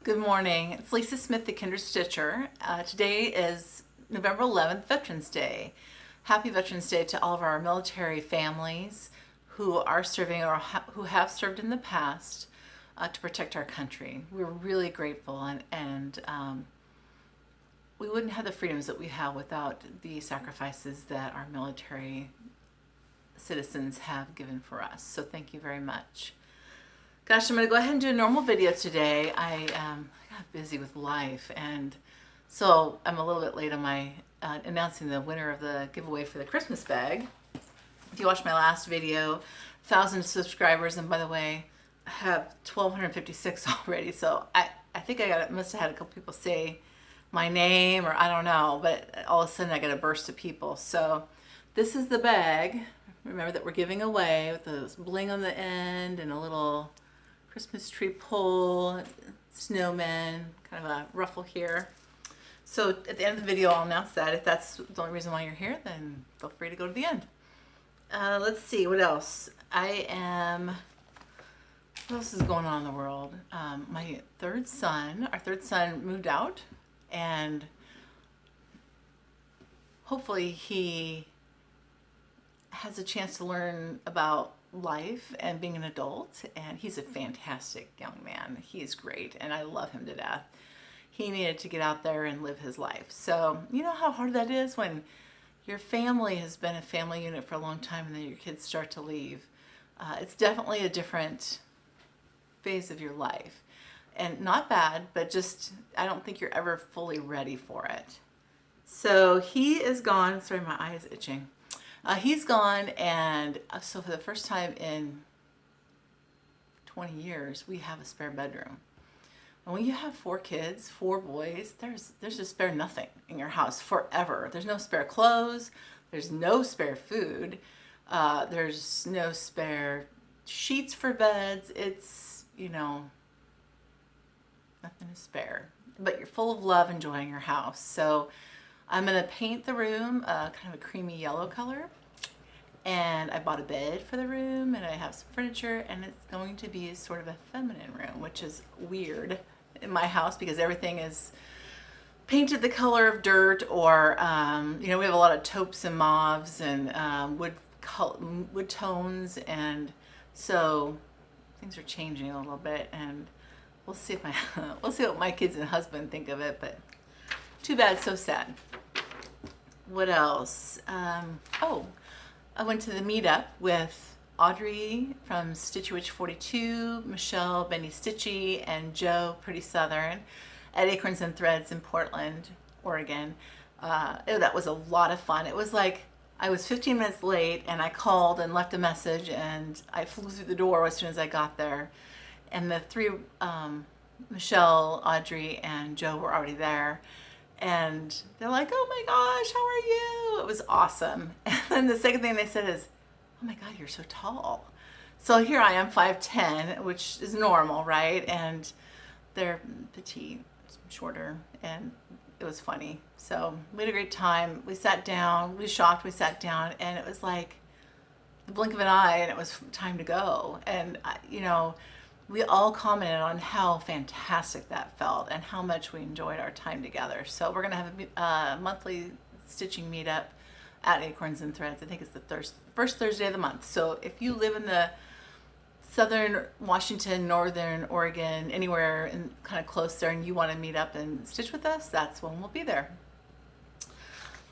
Good morning. It's Lisa Smith, the Kinder Stitcher. Today is November 11th, Veterans Day. Happy Veterans Day to all of our military families who are serving or who have served in the past to protect our country. We're really grateful, and we wouldn't have the freedoms that we have without the sacrifices that our military citizens have given for us. So thank you very much. Gosh, I'm going to go ahead and do a normal video today. I got busy with life, and so I'm a little bit late on my announcing the winner of the giveaway for the Christmas bag. If you watched my last video, 1,000 subscribers, and by the way, I have 1,256 already, so I think must have had a couple people say my name, or I don't know, but all of a sudden I got a burst of people. So this is the bag. Remember that we're giving away with the bling on the end and a little Christmas tree pole, snowman, kind of a ruffle here. So at the end of the video, I'll announce that. If that's the only reason why you're here, then feel free to go to the end. Let's see, what else? What else is going on in the world? Our third son moved out, and hopefully he has a chance to learn about life and being an adult, and he's a fantastic young man. He's great, and I love him to death. He needed to get out there and live his life. So you know how hard that is when your family has been a family unit for a long time and then your kids start to leave. It's definitely a different phase of your life, and not bad, but just I don't think you're ever fully ready for it. So he is gone. Sorry, my eye is itching. He's gone, and so for the first time in 20 years, we have a spare bedroom. And when you have 4 kids, 4 boys, there's just spare nothing in your house forever. There's no spare clothes. There's no spare food. There's no spare sheets for beds. It's, nothing to spare. But you're full of love enjoying your house. So I'm going to paint the room kind of a creamy yellow color. And I bought a bed for the room, and I have some furniture, and it's going to be sort of a feminine room, which is weird in my house because everything is painted the color of dirt, or we have a lot of taupes and mauves and wood tones, and so things are changing a little bit, and we'll see what my kids and husband think of it. But too bad, so sad. What else? I went to the Meetup with Audrey from Stitchy Witch 42, Michelle, Benny Stitchy, and Joe, Pretty Southern, at Acorns and Threads in Portland, Oregon. That was a lot of fun. It was like I was 15 minutes late, and I called and left a message, and I flew through the door as soon as I got there. And the 3, Michelle, Audrey, and Joe were already there. And they're like, "Oh my gosh, how are you?" It was awesome. And then the second thing they said is, "Oh my God, you're so tall." So here I am, 5'10", which is normal, right? And they're petite, shorter, and it was funny. So we had a great time. We sat down, we shopped, we sat down, and it was like the blink of an eye, and it was time to go. And, we all commented on how fantastic that felt and how much we enjoyed our time together. So we're going to have a monthly stitching meetup at Acorns and Threads. I think it's the first Thursday of the month. So if you live in the southern Washington, northern Oregon, anywhere in kind of close there, and you want to meet up and stitch with us, that's when we'll be there.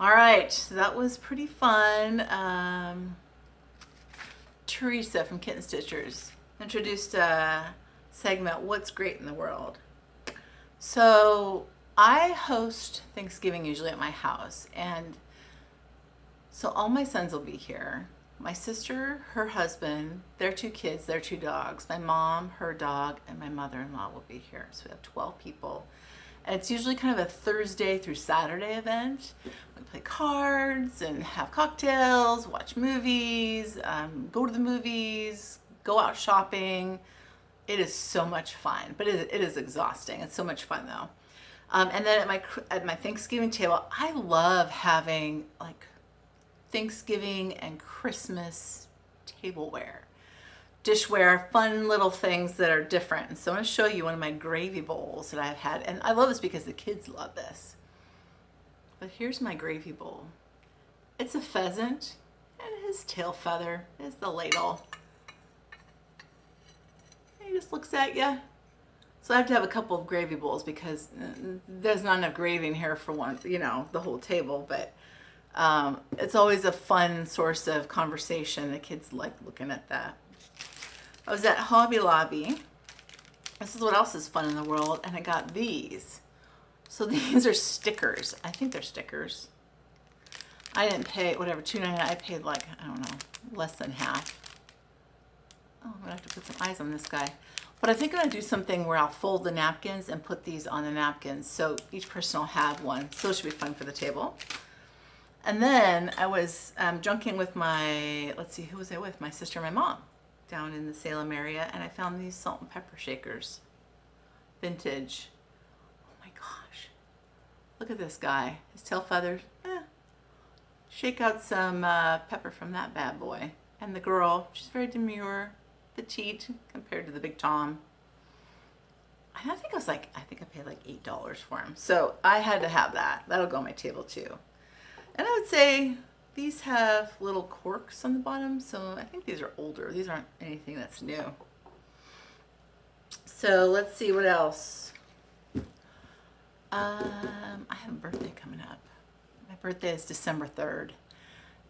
All right, so that was pretty fun. Teresa from Kitten Stitchers introduced a segment, What's Great in the World. So I host Thanksgiving usually at my house, and so all my sons will be here. My sister, her husband, their 2 kids, their 2 dogs, my mom, her dog, and my mother-in-law will be here. So we have 12 people. And it's usually kind of a Thursday through Saturday event. We play cards and have cocktails, watch movies, go to the movies, go out shopping. It is so much fun, but it is exhausting. It's so much fun though. And then at my Thanksgiving table, I love having like Thanksgiving and Christmas tableware. dishware, fun little things that are different. And so I want to show you one of my gravy bowls that I've had. And I love this because the kids love this. But here's my gravy bowl. It's a pheasant, and his tail feather is the ladle. He just looks at you. So I have to have a couple of gravy bowls because there's not enough gravy in here for one, you know, the whole table. But it's always a fun source of conversation. The kids like looking at that. I was at Hobby Lobby. This is what else is fun in the world. And I got these. So these are stickers. I think they're stickers. I didn't pay, whatever, $2.99. I paid like, I don't know, less than half. Oh, I'm going to have to put some eyes on this guy. But I think I'm going to do something where I'll fold the napkins and put these on the napkins. So each person will have one. So it should be fun for the table. And then I was junking with my, let's see, who was I with? My sister and my mom down in the Salem area. And I found these salt and pepper shakers. Vintage. Oh my gosh. Look at this guy. His tail feathers. Shake out some pepper from that bad boy. And the girl, she's very demure, petite compared to the big Tom. And I think I paid like $8 for him. So I had to have that. That'll go on my table too. And I would say these have little corks on the bottom. So I think these are older. These aren't anything that's new. So let's see what else. I have a birthday coming up. My birthday is December 3rd.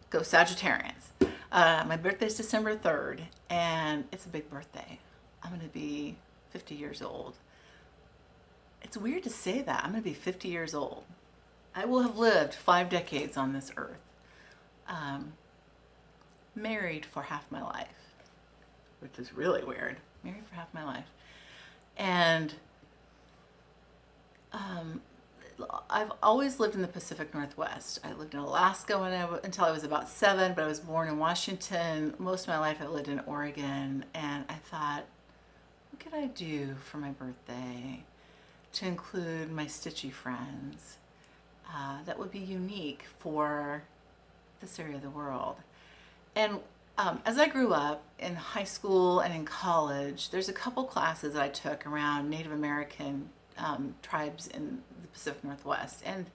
Go Sagittarians. My birthday is December 3rd, and it's a big birthday. I'm going to be 50 years old. It's weird to say that. I'm going to be 50 years old. I will have lived 5 decades on this earth. Married for half my life, which is really weird. Married for half my life. And I've always lived in the Pacific Northwest. I lived in Alaska until I was about 7, but I was born in Washington. Most of my life I lived in Oregon, and I thought, what could I do for my birthday to include my stitchy friends that would be unique for this area of the world? And as I grew up in high school and in college, there's a couple classes that I took around Native American tribes in the Pacific Northwest, and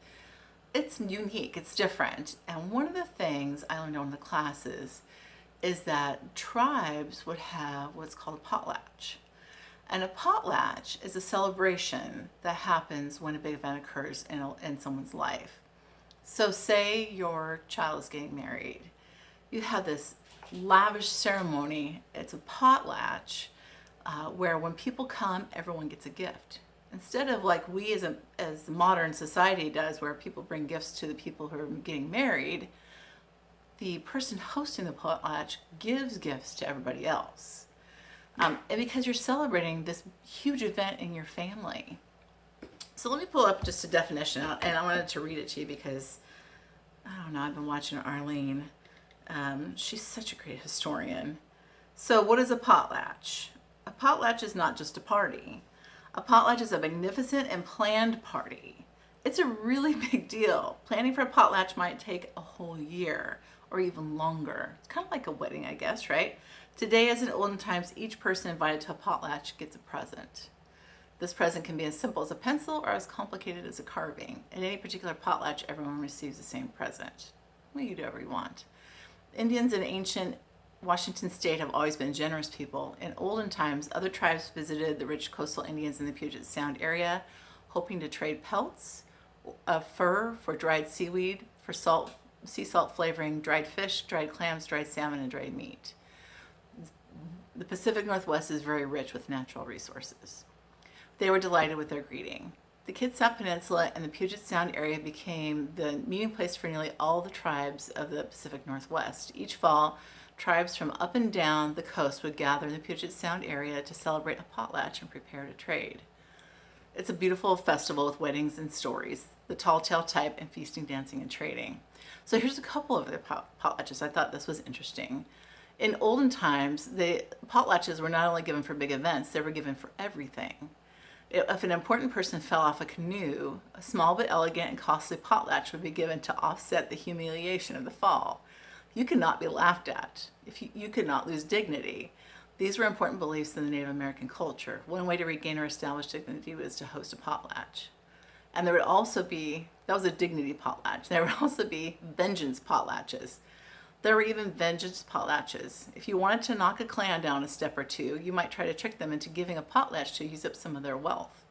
it's unique, it's different. And one of the things I learned on the classes is that tribes would have what's called a potlatch. And a potlatch is a celebration that happens when a big event occurs in someone's life. So say your child is getting married. You have this lavish ceremony. It's a potlatch where when people come, everyone gets a gift. Instead of like we as modern society does, where people bring gifts to the people who are getting married, the person hosting the potlatch gives gifts to everybody else. And because you're celebrating this huge event in your family. So let me pull up just a definition, and I wanted to read it to you because, I don't know, I've been watching Arlene. She's such a great historian. So what is a potlatch? A potlatch is not just a party. A potlatch is a magnificent and planned party. It's a really big deal. Planning for a potlatch might take a whole year or even longer. It's kind of like a wedding, I guess, right? Today, as in olden times, each person invited to a potlatch gets a present. This present can be as simple as a pencil or as complicated as a carving. At any particular potlatch, everyone receives the same present. Well, you do whatever you want. Indians in ancient Washington state have always been generous people. In olden times, other tribes visited the rich coastal Indians in the Puget Sound area, hoping to trade pelts of fur for dried seaweed, for sea salt flavoring, dried fish, dried clams, dried salmon, and dried meat. The Pacific Northwest is very rich with natural resources. They were delighted with their greeting. The Kitsap Peninsula and the Puget Sound area became the meeting place for nearly all the tribes of the Pacific Northwest. Each fall, tribes from up and down the coast would gather in the Puget Sound area to celebrate a potlatch and prepare to trade. It's a beautiful festival with weddings and stories, the tall tale type, and feasting, dancing, and trading. So here's a couple of the potlatches. I thought this was interesting. In olden times, the potlatches were not only given for big events, they were given for everything. If an important person fell off a canoe, a small but elegant and costly potlatch would be given to offset the humiliation of the fall. You could not be laughed at. You could not lose dignity. These were important beliefs in the Native American culture. One way to regain or establish dignity was to host a potlatch. And there would also be, that was a dignity potlatch. There would also be vengeance potlatches. There were even vengeance potlatches. If you wanted to knock a clan down a step or two, you might try to trick them into giving a potlatch to use up some of their wealth.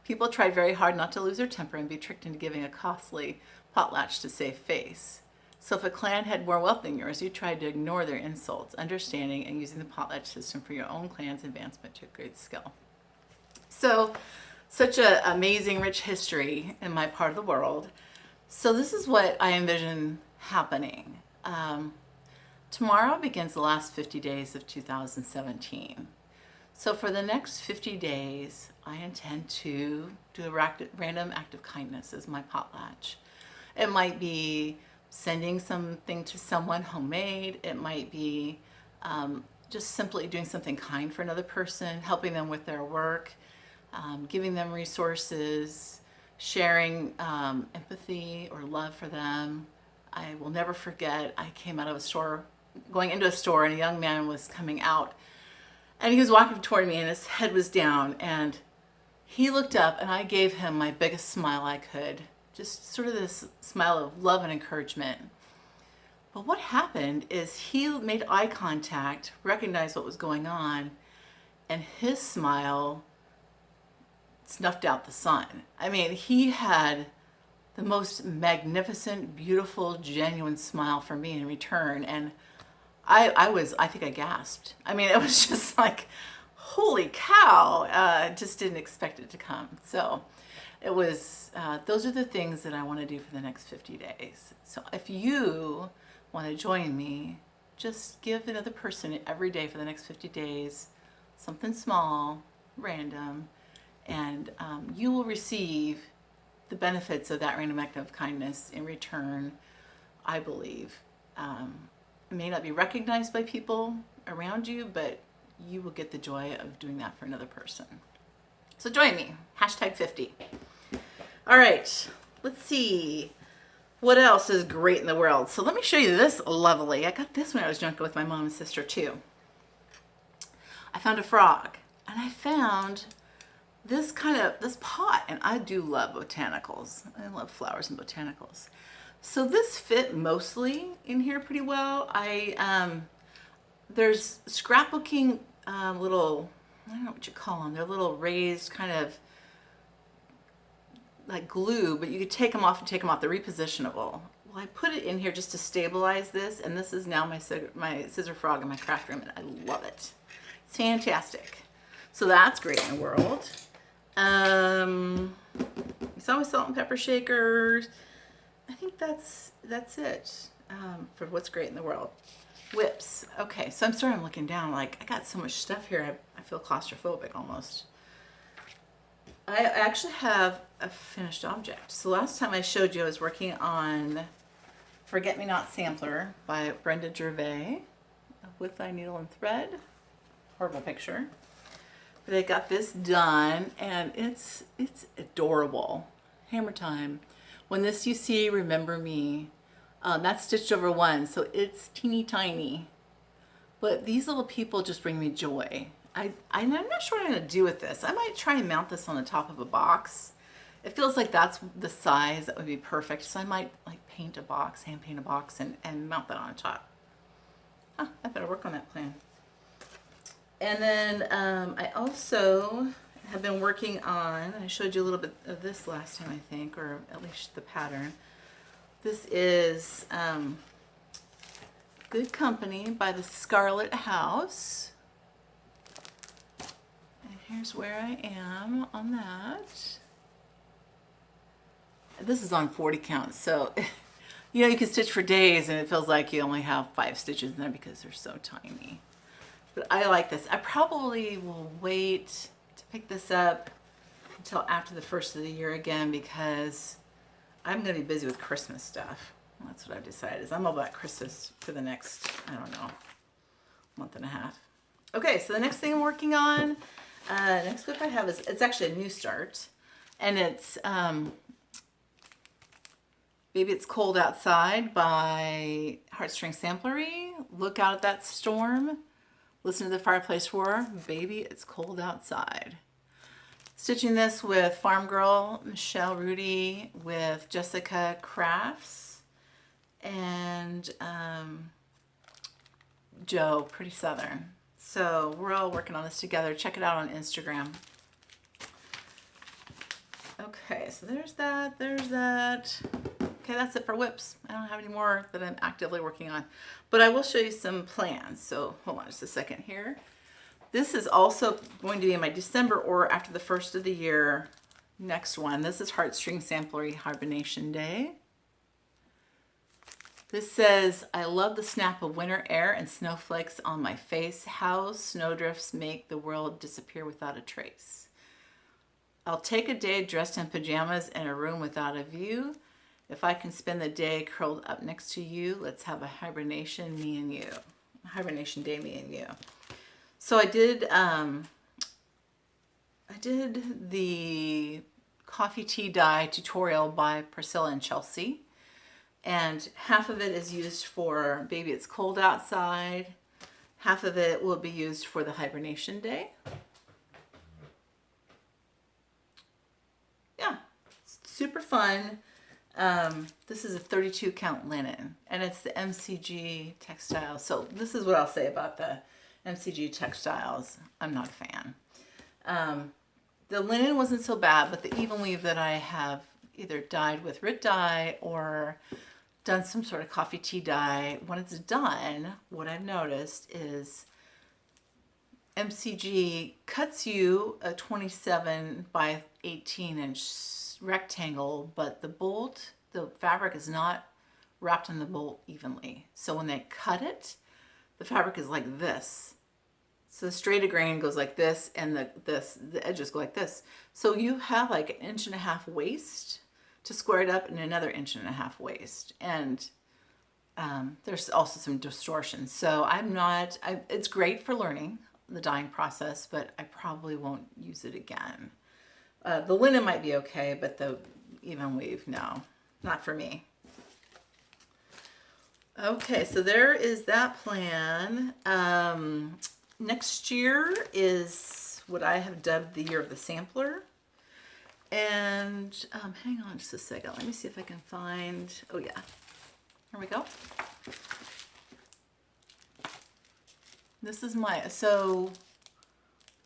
People tried very hard not to lose their temper and be tricked into giving a costly potlatch to save face. So if a clan had more wealth than yours, you tried to ignore their insults, understanding and using the potlatch system for your own clan's advancement to great skill. So, such an amazing, rich history in my part of the world. So this is what I envision happening. Tomorrow begins the last 50 days of 2017. So for the next 50 days, I intend to do a random act of kindness as my potlatch. It might be sending something to someone homemade. It might be just simply doing something kind for another person, helping them with their work, giving them resources, sharing empathy or love for them. I will never forget, I came out of a store, going into a store, and a young man was coming out, and he was walking toward me and his head was down, and he looked up and I gave him my biggest smile I could. Just sort of this smile of love and encouragement. But what happened is he made eye contact, recognized what was going on, and his smile snuffed out the sun. I mean, he had the most magnificent, beautiful, genuine smile for me in return. And I think I gasped. I mean, it was just like, holy cow, just didn't expect it to come. So it was, those are the things that I want to do for the next 50 days. So if you want to join me, just give another person every day for the next 50 days, something small, random, and you will receive the benefits of that random act of kindness in return, I believe. It may not be recognized by people around you, but you will get the joy of doing that for another person. So join me, #50. All right, let's see what else is great in the world. So let me show you this lovely. I got this when I was junking with my mom and sister too. I found a frog, and I found this pot, and I do love botanicals. I love flowers and botanicals. So this fit mostly in here pretty well. There's scrapbooking little, I don't know what you call them. They're little raised kind of like glue, but you could take them off and take them off. They're repositionable. Well, I put it in here just to stabilize this, and this is now my scissor frog in my craft room, and I love it. It's fantastic. So that's great in the world. Some with salt and pepper shakers. I think that's it for what's great in the world. Whips. Okay, so I'm sorry I'm looking down. Like, I got so much stuff here, I feel claustrophobic almost. I actually have a finished object. So last time I showed you I was working on Forget Me Not Sampler by Brenda Gervais with my needle and thread. Horrible picture. But I got this done, and it's adorable. Hammer time. When this you see, remember me. That's stitched over one, so it's teeny tiny. But these little people just bring me joy. I'm not sure what I'm going to do with this. I might try and mount this on the top of a box. It feels like that's the size that would be perfect. So I might like paint a box, hand paint a box, and mount that on top. Huh, I better work on that plan. And then I also have been working on, I showed you a little bit of this last time, I think, or at least the pattern. This is Good Company by the Scarlet House. And here's where I am on that. This is on 40 count, so you know, you can stitch for days and it feels like you only have 5 stitches in there because they're so tiny. But I like this. I probably will wait to pick this up until after the first of the year again, because I'm going to be busy with Christmas stuff. Well, that's what I've decided, is I'm all about Christmas for the next, I don't know, month and a half. Okay, so the next thing I'm working on, next whip I have is, it's actually a new start, and it's Baby It's Cold Outside by Heartstring Samplery. Look Out at That Storm Listen to the fireplace roar. Baby, it's cold outside. Stitching this with Farm Girl, Michelle Rudy, with Jessica Crafts, and Joe, Pretty Southern. So we're all working on this together. Check it out on Instagram. Okay, so there's that, there's that. Okay, that's it for whips. I don't have any more that I'm actively working on, but I will show you some plans. So hold on just a second here. This is also going to be in my December or after the first of the year next one. This is Heartstring Samplery Hibernation Day. This says, I love the snap of winter air and snowflakes on my face. How snowdrifts make the world disappear without a trace. I'll take a day dressed in pajamas in a room without a view. If I can spend the day curled up next to you, let's have a hibernation, me and you. Hibernation day, me and you. So I did the coffee tea dye tutorial by Priscilla and Chelsea. And half of it is used for Baby It's Cold Outside. Half of it will be used for the hibernation day. Yeah, super fun. This is a 32 count linen and it's the MCG Textiles. So this is what I'll say about the MCG Textiles. I'm not a fan. The linen wasn't so bad, but the even weave that I have either dyed with RAK dye or done some sort of coffee tea dye, when it's done, what I've noticed is MCG cuts you a 27 by 18 inch rectangle, but the bolt, the fabric is not wrapped in the bolt evenly. So when they cut it, the fabric is like this. So the straight of grain goes like this, and the edges go like this. So you have like 1.5 inch waist to square it up and another 1.5 inch waist. And there's also some distortion. So it's great for learning the dyeing process, but I probably won't use it again. The linen might be okay, but the even weave, no, not for me. Okay, so there is that plan. Next year is what I have dubbed the year of the sampler. And hang on just a second. Let me see if I can find, oh yeah, here we go. This is so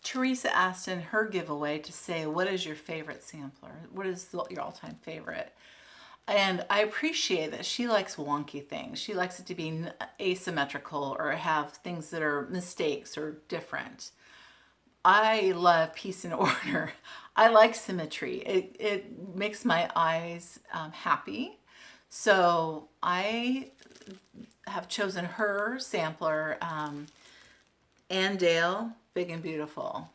Teresa asked in her giveaway to say, what is your favorite sampler? What is your all-time favorite? And I appreciate that she likes wonky things. She likes it to be asymmetrical or have things that are mistakes or different. I love peace and order. I like symmetry. It makes my eyes happy. So I have chosen her sampler, Ann Dale, Big and Beautiful.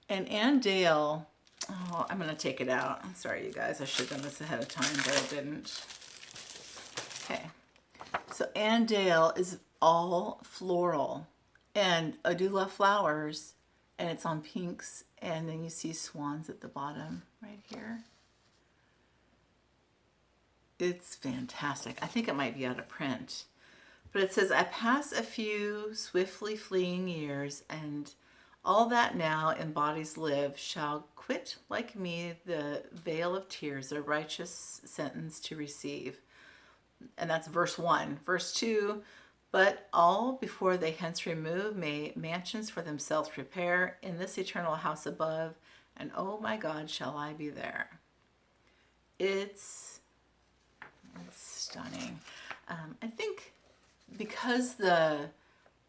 And Ann Dale, oh, I'm going to take it out. I'm sorry, you guys. I should have done this ahead of time, but I didn't. Okay. So Ann Dale is all floral. And I do love flowers. And it's on pinks. And then you see swans at the bottom right here. It's fantastic. I think it might be out of print. But it says, I pass a few swiftly fleeing years, and all that now in bodies live shall quit like me the veil of tears, a righteous sentence to receive. And that's verse 1. Verse 2, but all before they hence remove may mansions for themselves prepare in this eternal house above, and oh my God, shall I be there. It's stunning. I think because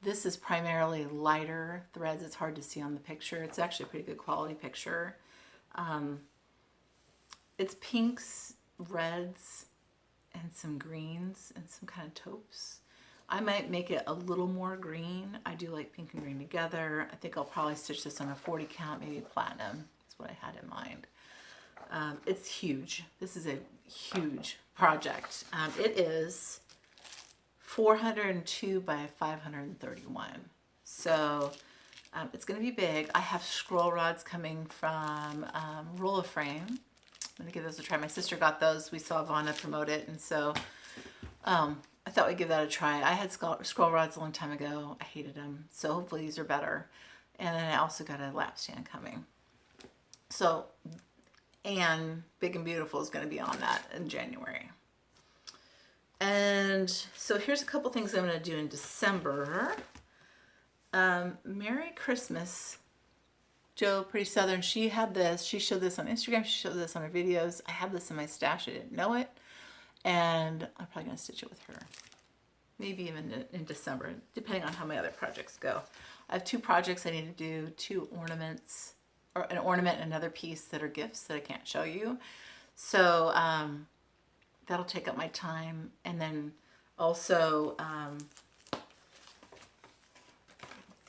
this is primarily lighter threads, it's hard to see on the picture. It's actually a pretty good quality picture. It's pinks, reds, and some greens and some kind of taupes. I might make it a little more green. I do like pink and green together. I think I'll probably stitch this on a 40 count, maybe platinum. That's what I had in mind. It's huge. This is a huge project. It is 402 by 531. So it's going to be big. I have scroll rods coming from Roll of Frame. I'm going to give those a try. My sister got those. We saw Vonna promote it. And so I thought we'd give that a try. I had scroll rods a long time ago. I hated them. So hopefully these are better. And then I also got a lap stand coming. So, and Big and Beautiful is going to be on that in January. And so here's a couple things I'm going to do in December. Merry Christmas. Joe, Pretty Southern, she had this. She showed this on Instagram. She showed this on her videos. I have this in my stash. I didn't know it. And I'm probably going to stitch it with her. Maybe even in December, depending on how my other projects go. I have 2 projects I need to do, 2 ornaments, or an ornament and another piece that are gifts that I can't show you. So that'll take up my time. And then also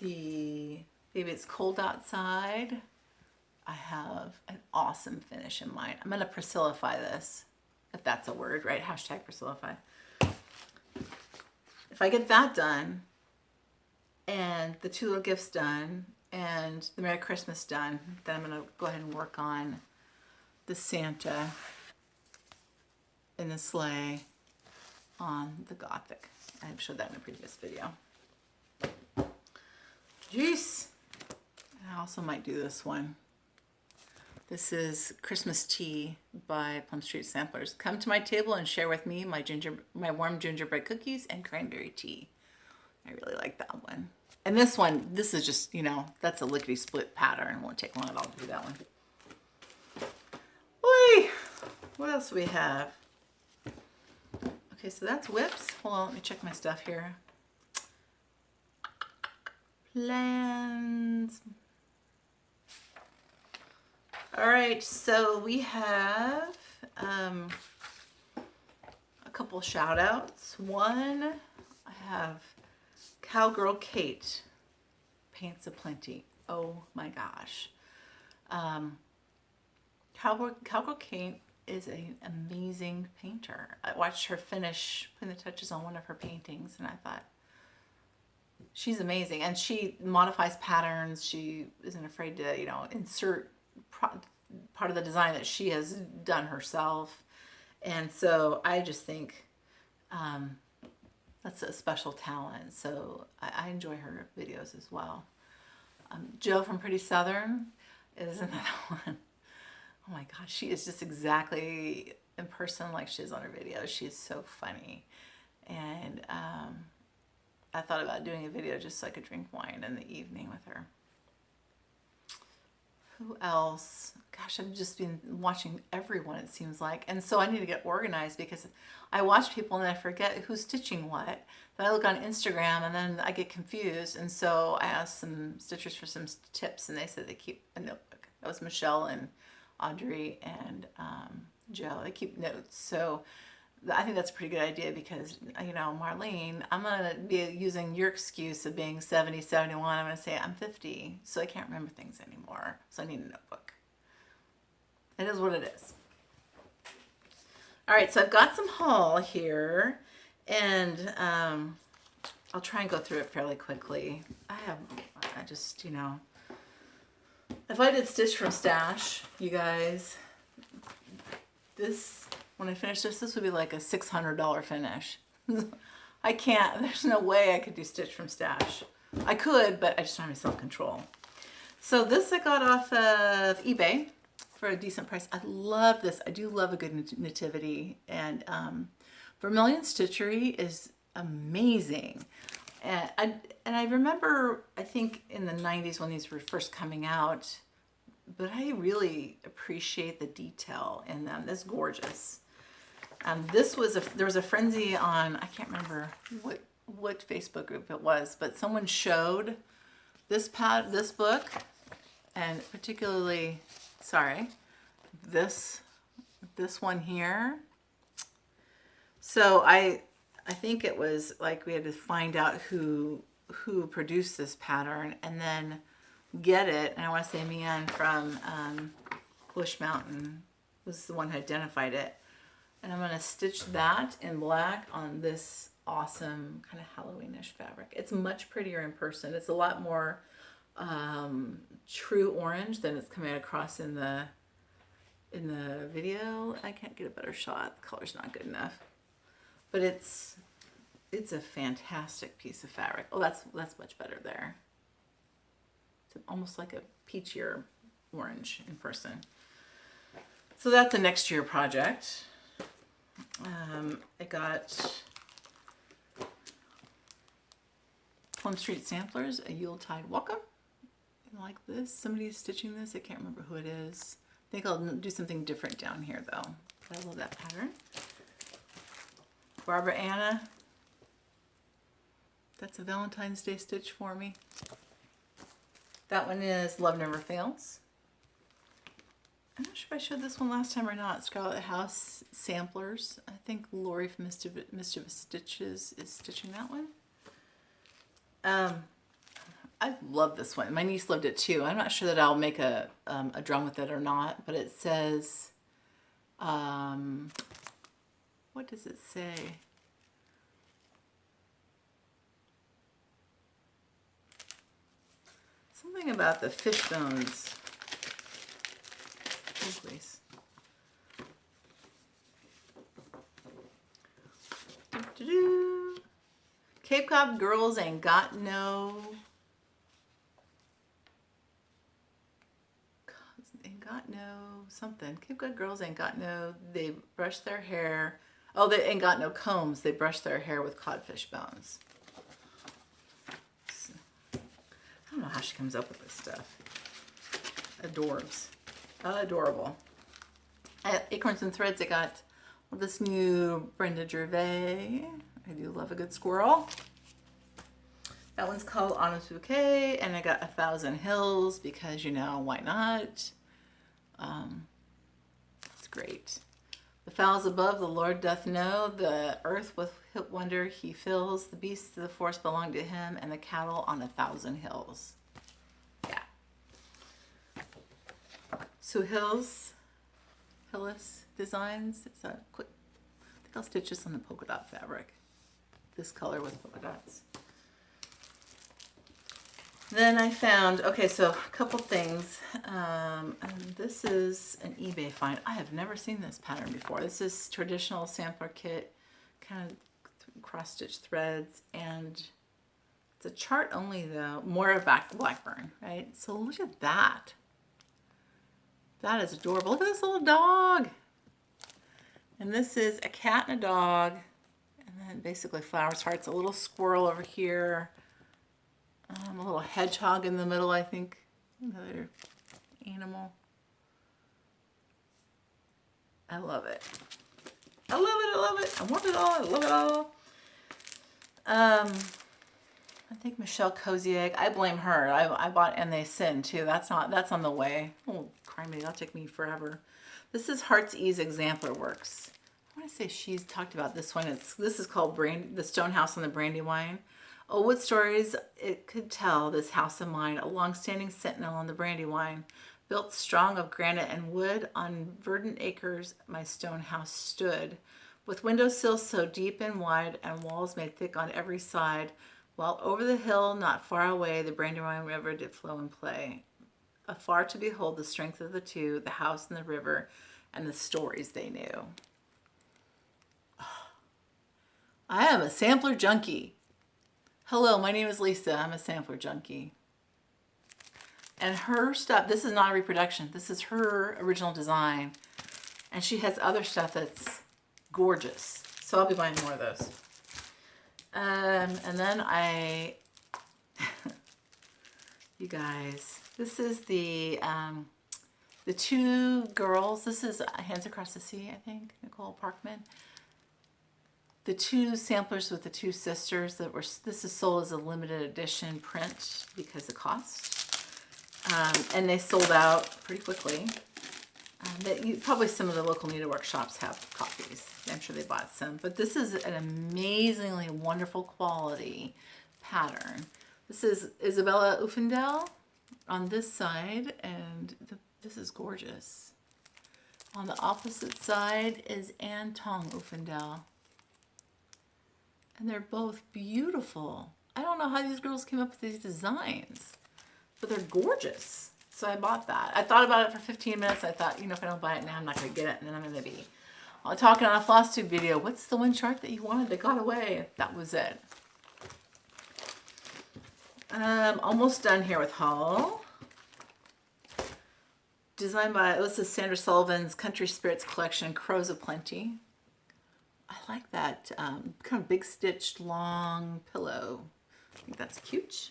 Baby It's Cold Outside. I have an awesome finish in mind. I'm going to Priscillify this, if that's a word, right? Hashtag Priscillify. If I get that done, and the 2 little gifts done, and the Merry Christmas done, then I'm going to go ahead and work on the Santa in the sleigh on the Gothic. I showed that in a previous video. Jeez. I also might do this one. This is Christmas Tea by Plum Street Samplers. Come to my table and share with me my warm gingerbread cookies and cranberry tea. I really like that one. And this one, this is just, you know, that's a lickety split pattern. It won't take long at all to do that one. Oi! What else do we have? Okay, so that's whips. Hold on, let me check my stuff here. Plans. All right, so we have a couple shout outs. One, I have Cowgirl Kate, Paints Aplenty. Oh my gosh. Cowgirl Kate is an amazing painter. I watched her finish putting the touches on one of her paintings, and I thought, she's amazing. And she modifies patterns. She isn't afraid to, you know, insert part of the design that she has done herself. And so I just think that's a special talent. So I enjoy her videos as well. Jill from Pretty Southern is another one. Oh my gosh, she is just exactly in person like she is on her videos. She is so funny. And I thought about doing a video just so I could drink wine in the evening with her. Who else? Gosh, I've just been watching everyone, it seems like. And so I need to get organized because I watch people and I forget who's stitching what. Then I look on Instagram and then I get confused. And so I asked some stitchers for some tips and they said they keep a notebook. That was Michelle and Audrey and Joe. They keep notes. So I think that's a pretty good idea because, you know, Marlene, I'm going to be using your excuse of being 70, 71. I'm going to say I'm 50, so I can't remember things anymore. So I need a notebook. It is what it is. All right, so I've got some haul here, and I'll try and go through it fairly quickly. I just, you know, if I did Stitch from Stash, you guys, this... When I finish this would be like a $600 finish. I can't, there's no way I could do Stitch from Stash. I could, but I just don't have any self-control. So this I got off of eBay for a decent price. I love this. I do love a good nativity. And Vermilion Stitchery is amazing. And I remember, I think in the 90s when these were first coming out, but I really appreciate the detail in them. That's gorgeous. This was there was a frenzy on, I can't remember what Facebook group it was, but someone showed this book, and particularly, sorry, this one here. So I think it was like we had to find out who produced this pattern and then get it. And I want to say Mian from Bush Mountain was the one who identified it. And I'm going to stitch that in black on this awesome kind of Halloweenish fabric. It's much prettier in person. It's a lot more true orange than it's coming across in the video. I can't get a better shot. The color's not good enough. But it's It's a fantastic piece of fabric. Oh, that's much better there. It's almost like a peachier orange in person. So that's a next year project. I got Plum Street Samplers, a Yuletide welcome. I like this. Somebody is stitching this. I can't remember who it is. I think I'll do something different down here though. But I love that pattern. Barbara Anna. That's a Valentine's Day stitch for me. That one is Love Never Fails. I'm not sure if I showed this one last time or not. Scarlet House Samplers. I think Lori from Mischievous Stitches is stitching that one. I love this one. My niece loved it too. I'm not sure that I'll make a drum with it or not, but it says, what does it say? Something about the fish bones. Oh, please. Cape Cod girls ain't got no... something. Cape Cod girls ain't got no... They brush their hair... Oh, they ain't got no combs. They brush their hair with codfish bones. I don't know how she comes up with this stuff. Adorbs. Adorable. At Acorns and Threads, I got this new Brenda Gervais. I do love a good squirrel. That one's called Honest Bouquet, and I got 1,000 Hills because, you know, why not? It's great. The fowls above, the Lord doth know. The earth with wonder he fills. The beasts of the forest belong to him, and the cattle on 1,000 hills. Yeah. So Hillis Designs. It's a quick. I think I'll stitch this on the polka dot fabric. This color with polka dots. Then I found, okay, so a couple things. And this is an eBay find. I have never seen this pattern before. This is traditional sampler kit, kind of cross-stitch threads, and it's a chart only though. More of Blackburn, right? So look at that. That is adorable. Look at this little dog. And this is a cat and a dog. And then basically flowers, hearts, a little squirrel over here. A little hedgehog in the middle, I think. Another animal. I love it. I love it, I love it. I want it all, I love it all. I think Michelle Kozieg, I blame her. I bought And They Sin too. That's on the way. Oh, criminy, that'll take me forever. This is Heart's Ease Exemplar Works. I want to say she's talked about this one. This is called The Stone House on the Brandywine. Oh, what stories it could tell, this house of mine, a long-standing sentinel on the Brandywine. Built strong of granite and wood, on verdant acres my stone house stood, with windowsills so deep and wide, and walls made thick on every side, while over the hill, not far away, the Brandywine River did flow and play. Afar to behold the strength of the two, the house and the river, and the stories they knew. I am a sampler junkie. Hello, my name is Lisa. I'm a sampler junkie. And her stuff, this is not a reproduction. This is her original design. And she has other stuff that's gorgeous. So I'll be buying more of those. And then you guys, this is the two girls. This is Hands Across the Sea, I think, Nicole Parkman. The two samplers with the two sisters this is sold as a limited edition print because of cost. And they sold out pretty quickly. Probably some of the local needlework shops have copies. I'm sure they bought some. But this is an amazingly wonderful quality pattern. This is Isabella Uffendell on this side, and this is gorgeous. On the opposite side is Anne Tong Uffendell. And they're both beautiful. I don't know how these girls came up with these designs, but they're gorgeous. So I bought that. I thought about it for 15 minutes. I thought, you know, if I don't buy it now, I'm not going to get it. And then I'm going to be I'm talking on a Flosstube video. What's the one chart that you wanted that got away? That was it. Almost done here with haul. Designed by, this is Sandra Sullivan's Country Spirits Collection, Crows of Plenty. I like that kind of big stitched long pillow. I think that's cute.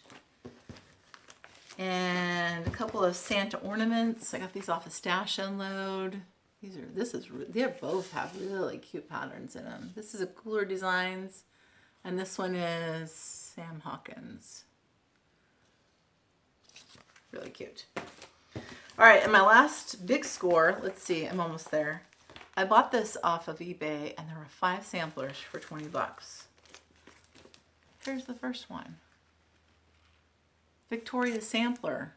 And a couple of Santa ornaments. I got these off of Stash Unload. They both have really cute patterns in them. This is a Cooler Designs, and this one is Sam Hawkins. Really cute. All right, and my last big score, let's see, I'm almost there. I bought this off of eBay, and there were 5 samplers for 20 bucks. Here's the first one. Victoria Sampler.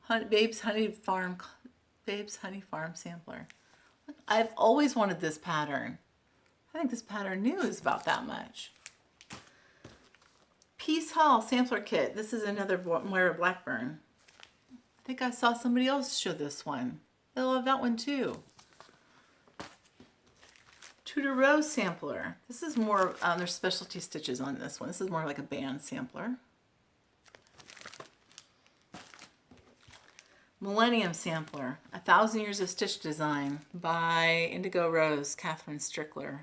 Babe's Honey Farm Sampler. I've always wanted this pattern. I think this pattern new is about that much. Peace Hall Sampler Kit. This is another Moira Blackburn. I think I saw somebody else show this one. I love that one too. Tudor Rose Sampler. This is more, there's specialty stitches on this one. This is more like a band sampler. Millennium Sampler. 1,000 Years of Stitch Design by Indigo Rose, Catherine Strickler.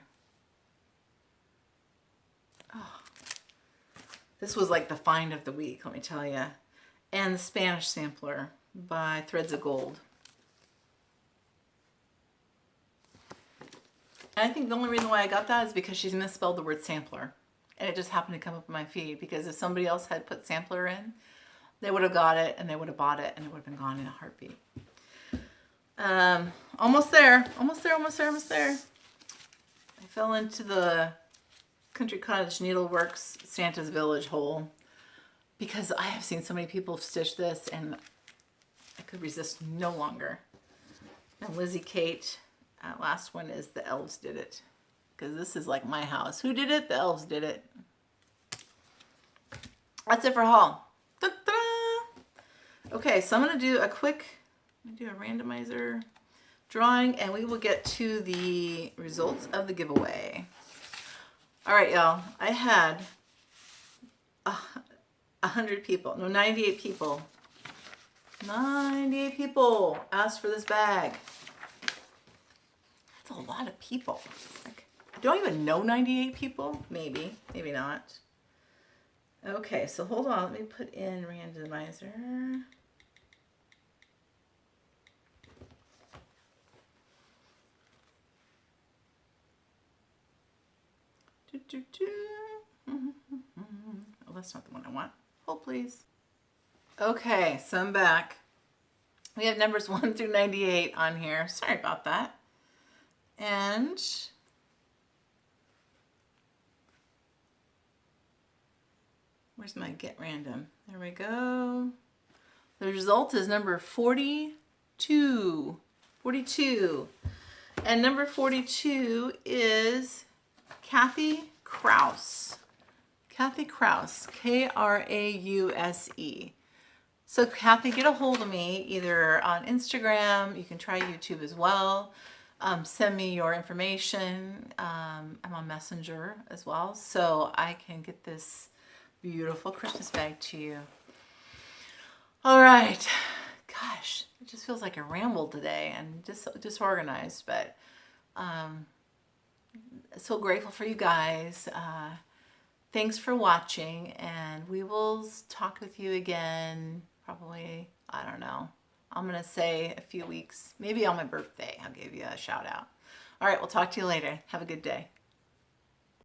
Oh, this was like the find of the week, let me tell you. And the Spanish Sampler by Threads of Gold. And I think the only reason why I got that is because she's misspelled the word sampler. And it just happened to come up in my feed, because if somebody else had put sampler in, they would have got it and they would have bought it and it would have been gone in a heartbeat. Almost there, almost there, almost there, almost there. I fell into the Country Cottage Needleworks Santa's Village hole, because I have seen so many people stitch this and I could resist no longer. And Lizzie Kate, last one is The Elves Did It, because this is like my house. Who did it? The elves did it. That's it for haul. Okay, so I'm going to do a quick, randomizer drawing, and we will get to the results of the giveaway. All right, y'all. I had 100 people, no, 98 people. 98 people asked for this bag. That's a lot of people. Like, I don't even know 98 people. Maybe, maybe not. Okay, so hold on. Let me put in randomizer. Oh, that's not the one I want. Hold, please. Okay, so I'm back. We have numbers 1 through 98 on here. Sorry about that. And where's my get random? There we go. The result is number 42. 42. And number 42 is Kathy Krause. Kathy Krause, Krause. So Kathy, get a hold of me either on Instagram. You can try YouTube as well. Send me your information. I'm on Messenger as well, so I can get this beautiful Christmas bag to you. All right. Gosh, it just feels like a ramble today and just disorganized, but so grateful for you guys. Thanks for watching, and we will talk with you again probably, I don't know. I'm going to say a few weeks, maybe on my birthday. I'll give you a shout out. All right, we'll talk to you later. Have a good day.